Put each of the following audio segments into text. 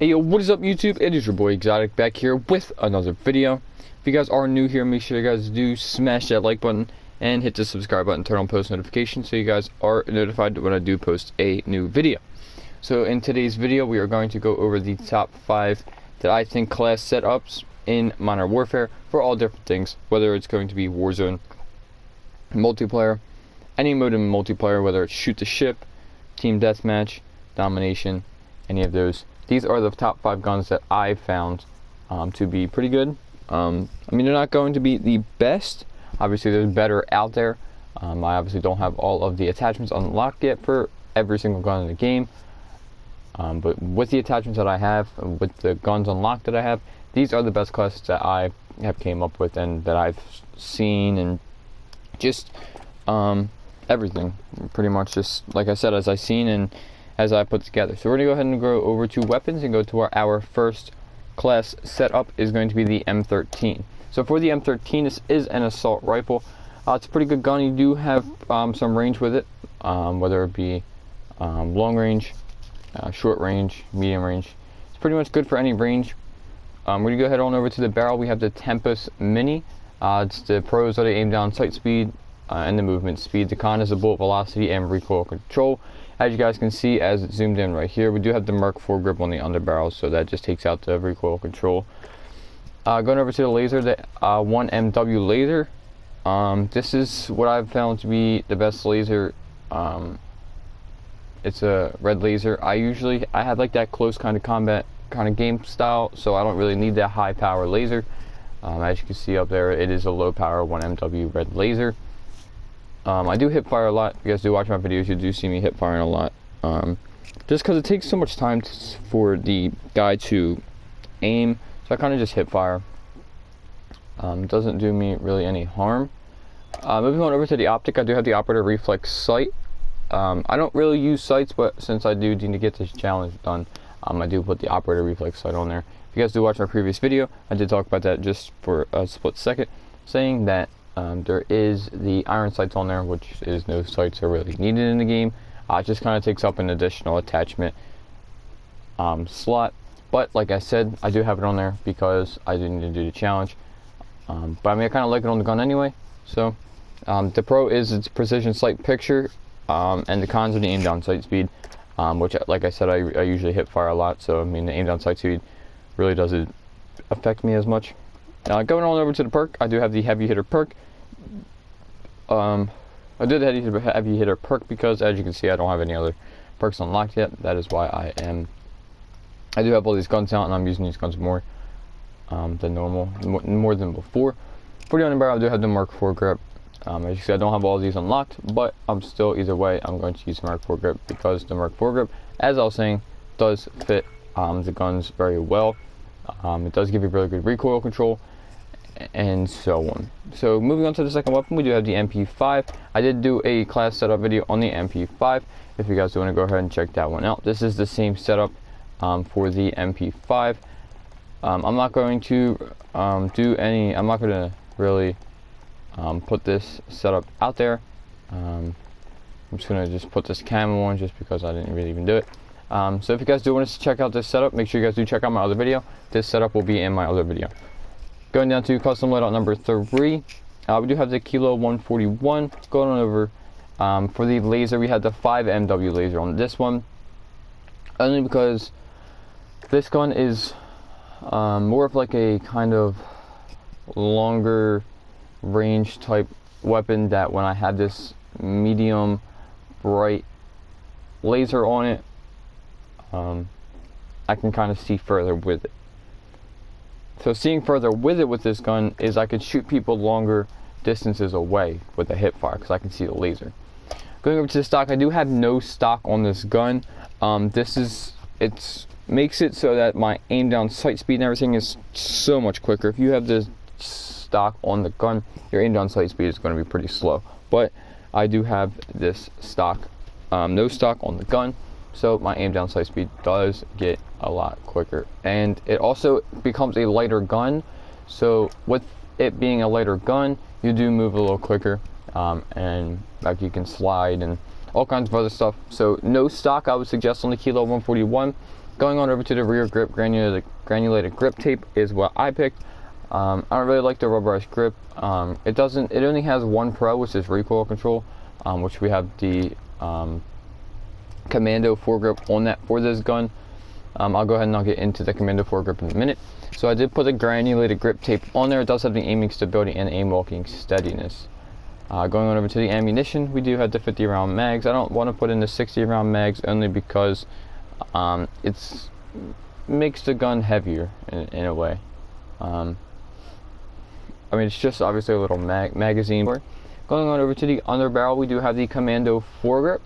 Hey yo, what is up YouTube? It is your boy Exotic back here with another video. If you guys are new here, make sure you guys do smash that like button and hit the subscribe button, turn on post notifications so you guys are notified when I do post a new video. So in today's video we are going to go over the top 5 that I think class setups in Modern Warfare for all different things, whether it's going to be Warzone, multiplayer, any mode in multiplayer, whether it's shoot the ship, team deathmatch, domination, any of those. These are the top 5 guns that I found to be pretty good. I mean, they're not going to be the best. Obviously, there's better out there. I obviously don't have all of the attachments unlocked yet for every single gun in the game. But with the attachments that I have, with the guns unlocked that I have, these are the best classes that I have came up with and that I've seen, and just everything. Pretty much just, like I said, as I've seen and as I put together. So we're going to go ahead and go over to weapons and go to our first class setup is going to be the M13. So for the M13, this is an assault rifle. It's a pretty good gun. You do have some range with it, whether it be long range, short range, medium range. It's pretty much good for any range. We're going to go ahead on over to the barrel. We have the Tempest Mini. It's the pros are the aim down sight speed and the movement speed. The con is the bullet velocity and recoil control. As you guys can see, as it's zoomed in right here, we do have the M4 grip on the underbarrel, so that just takes out the recoil control. Going over to the laser, the 1MW laser. This is what I've found to be the best laser. It's a red laser. I have like that close kind of combat kind of game style, so I don't really need that high power laser. As you can see up there, it is a low power 1MW red laser. I do hip fire a lot. If you guys do watch my videos, you do see me hip firing a lot. Just because it takes so much time for the guy to aim, so I kind of just hip fire. Doesn't do me really any harm. Moving on over to the optic, I do have the operator reflex sight. I don't really use sights, but since I do need to get this challenge done, I do put the operator reflex sight on there. If you guys do watch my previous video, I did talk about that just for a split second, saying that there is the iron sights on there, which is no sights are really needed in the game. It just kind of takes up an additional attachment slot. But like I said, I do have it on there because I do need to do the challenge. But I mean, I kind of like it on the gun anyway. So the pro is its precision sight picture, and the cons are the aim down sight speed, which, like I said, I usually hip fire a lot. So I mean, the aim down sight speed really doesn't affect me as much. Going on over to the perk, I do have the heavy hitter perk. I did the heavy hitter perk because, as you can see, I don't have any other perks unlocked yet. That is why I do have all these guns out, and I'm using these guns more than normal, more than before. For the underbarrel, I do have the M4 grip. As you can see, I don't have all these unlocked, but I'm still, either way, I'm going to use the M4 grip because the M4 grip, as I was saying, does fit the guns very well. It does give you really good recoil control, and so on. So moving on to the second weapon, we do have the MP5. I did do a class setup video on the MP5. If you guys want to go ahead and check that one out, this is the same setup for the MP5. I'm not going to I'm not going to really put this setup out there. I'm just going to put this camo on just because I didn't really even do it. So if you guys do want to check out this setup, make sure you guys do check out my other video. This setup will be in my other video. Going down to custom loadout number 3, we do have the Kilo 141. Going on over for the laser, we had the 5MW laser on this one, only because this gun is more of like a kind of longer range type weapon, that when I have this medium bright laser on it, I can kind of see further with it. So seeing further with it with this gun is I could shoot people longer distances away with a hip fire because I can see the laser. Going over to the stock, I do have no stock on this gun. It makes it so that my aim down sight speed and everything is so much quicker. If you have this stock on the gun, your aim down sight speed is going to be pretty slow. But I do have this stock, no stock on the gun, so my aim down sight speed does get a lot quicker, and it also becomes a lighter gun. So with it being a lighter gun, you do move a little quicker, and like you can slide and all kinds of other stuff. So no stock I would suggest on the Kilo 141. Going on over to the rear grip, granulated grip tape is what I picked. I don't really like the rubberized grip. It only has one pro, which is recoil control, which we have the Commando foregrip on that for this gun. I'll go ahead and I'll get into the Commando foregrip in a minute. So I did put the granulated grip tape on there. It does have the aiming stability and aim walking steadiness. Going on over to the ammunition, we do have the 50 round mags. I don't want to put in the 60 round mags only because it makes the gun heavier in a way. I mean, it's just obviously a little magazine. Going on over to the underbarrel, we do have the Commando foregrip.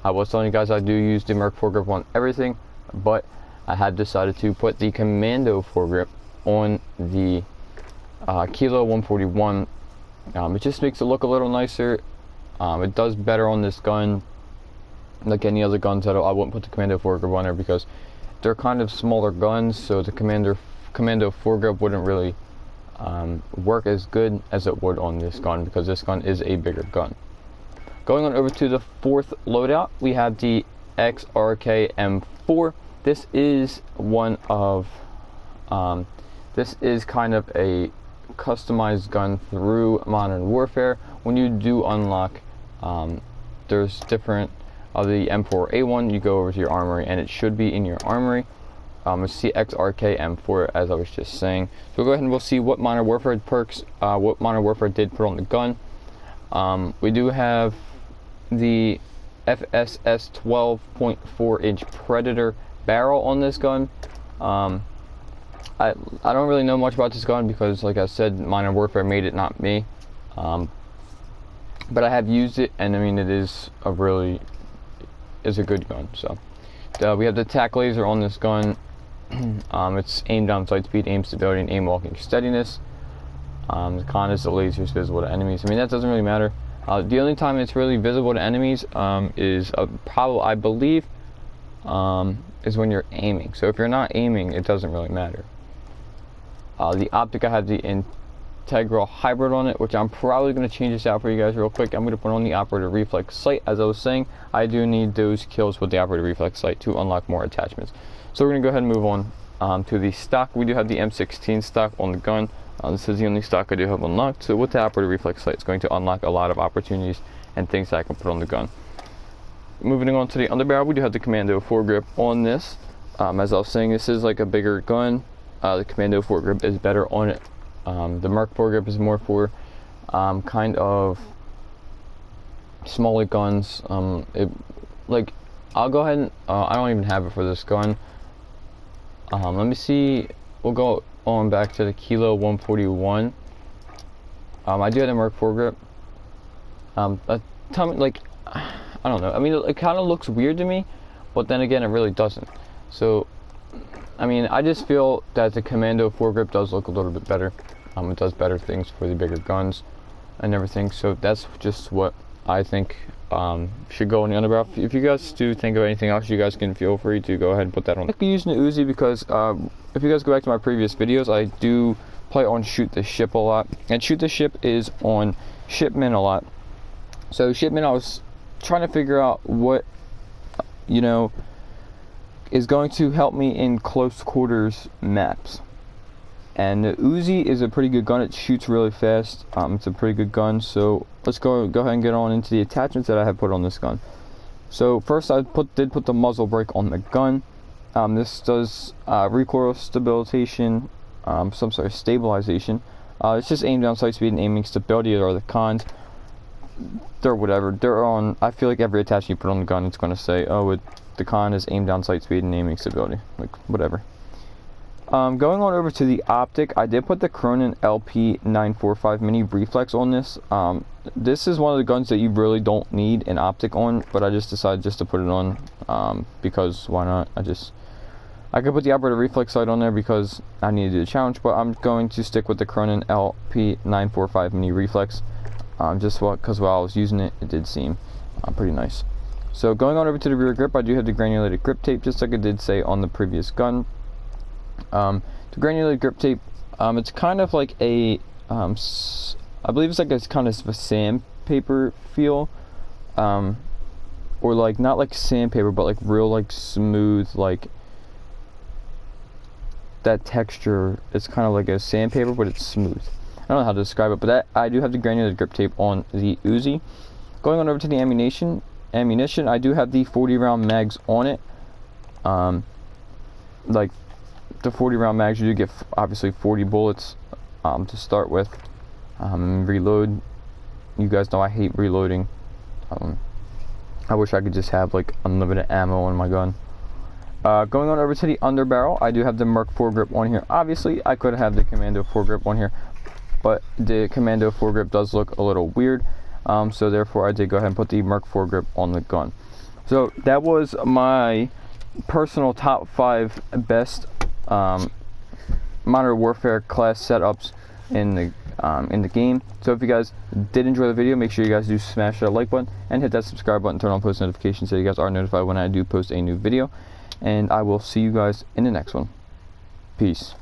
I was telling you guys I do use the Merc foregrip on everything, but I had decided to put the Commando foregrip on the Kilo 141. It just makes it look a little nicer. It does better on this gun. Like any other guns, I wouldn't put the Commando foregrip on there because they're kind of smaller guns, so the Commando foregrip wouldn't really work as good as it would on this gun because this gun is a bigger gun. Going on over to the fourth loadout, we have the XRK M4. This is this is kind of a customized gun through Modern Warfare. When you do unlock, there's different of the M4A1, you go over to your armory and it should be in your armory. It's the XRK M4 as I was just saying. So we'll go ahead and we'll see what Modern Warfare perks, what Modern Warfare did put on the gun. We do have the FSS 12.4 inch Predator barrel on this gun. I don't really know much about this gun because, like I said, Modern Warfare made it, not me. But I have used it, and I mean, it is a good gun. So we have the tac laser on this gun. It's aim down, sight speed, aim stability, and aim walking steadiness. The con is the laser is visible to enemies. I mean, that doesn't really matter. The only time it's really visible to enemies is probably, I believe, is when you're aiming. So if you're not aiming, it doesn't really matter. The optic, I have the integral hybrid on it, which I'm probably going to change this out for you guys real quick. I'm going to put on the operator reflex sight. As I was saying, I do need those kills with the operator reflex sight to unlock more attachments. So we're going to go ahead and move on to the stock. We do have the M16 stock on the gun. This is the only stock I do have unlocked. So with the operator reflex sight, it's going to unlock a lot of opportunities and things that I can put on the gun. Moving on to the underbarrel, we do have the Commando foregrip on this. As I was saying, this is like a bigger gun. The Commando foregrip is better on it. The Merc foregrip is more for kind of smaller guns. Like, I'll go ahead and I don't even have it for this gun. Let me see. We'll go on back to the Kilo 141. I do have the Merc foregrip. Tell me, like, I don't know. I mean, it kind of looks weird to me, but then again, it really doesn't. So, I mean, I just feel that the Commando foregrip does look a little bit better. It does better things for the bigger guns and everything. So that's just what I think should go on the underbarrel. If you guys do think of anything else, you guys can feel free to go ahead and put that on. I like using the Uzi because if you guys go back to my previous videos, I do play on Shoot the Ship a lot. And Shoot the Ship is on Shipment a lot. So Shipment, I was trying to figure out what, you know, is going to help me in close quarters maps. And the Uzi is a pretty good gun. It shoots really fast. It's a pretty good gun. So let's go ahead and get on into the attachments that I have put on this gun. So first, I did put the muzzle brake on the gun. This does recoil stabilization, stabilization. It's just aim down, sight speed, and aiming stability are the cons. They're whatever. They're on. I feel like every attachment you put on the gun, it's going to say, oh, the con is aim down, sight speed, and aiming stability. Like, whatever. Going on over to the optic, I did put the Cronin LP945 mini reflex on this. This is one of the guns that you really don't need an optic on, but I just decided just to put it on because why not? I could put the operator reflex sight on there because I need to do the challenge, but I'm going to stick with the Cronin LP945 mini reflex just because while I was using it, it did seem pretty nice. So going on over to the rear grip, I do have the granulated grip tape, just like I did say on the previous gun. The granulated grip tape, it's kind of like a, I believe it's like a kind of a sandpaper feel, or like not like sandpaper, but like real like smooth, like that texture. It's kind of like a sandpaper, but it's smooth. I don't know how to describe it, but I do have the granular grip tape on the Uzi. Going on over to the ammunition, I do have the 40 round mags on it. Like the 40 round mags, you do get obviously 40 bullets to start with. Reload, you guys know I hate reloading. I wish I could just have like unlimited ammo on my gun. Going on over to the underbarrel, I do have the Merc foregrip on here. Obviously I could have the Commando foregrip on here, but the Commando foregrip does look a little weird, so therefore I did go ahead and put the Merc foregrip on the gun. So that was my personal top 5 best Modern Warfare class setups in the game. So if you guys did enjoy the video, make sure you guys do smash that like button and hit that subscribe button, turn on post notifications so you guys are notified when I do post a new video. And I will see you guys in the next one. Peace.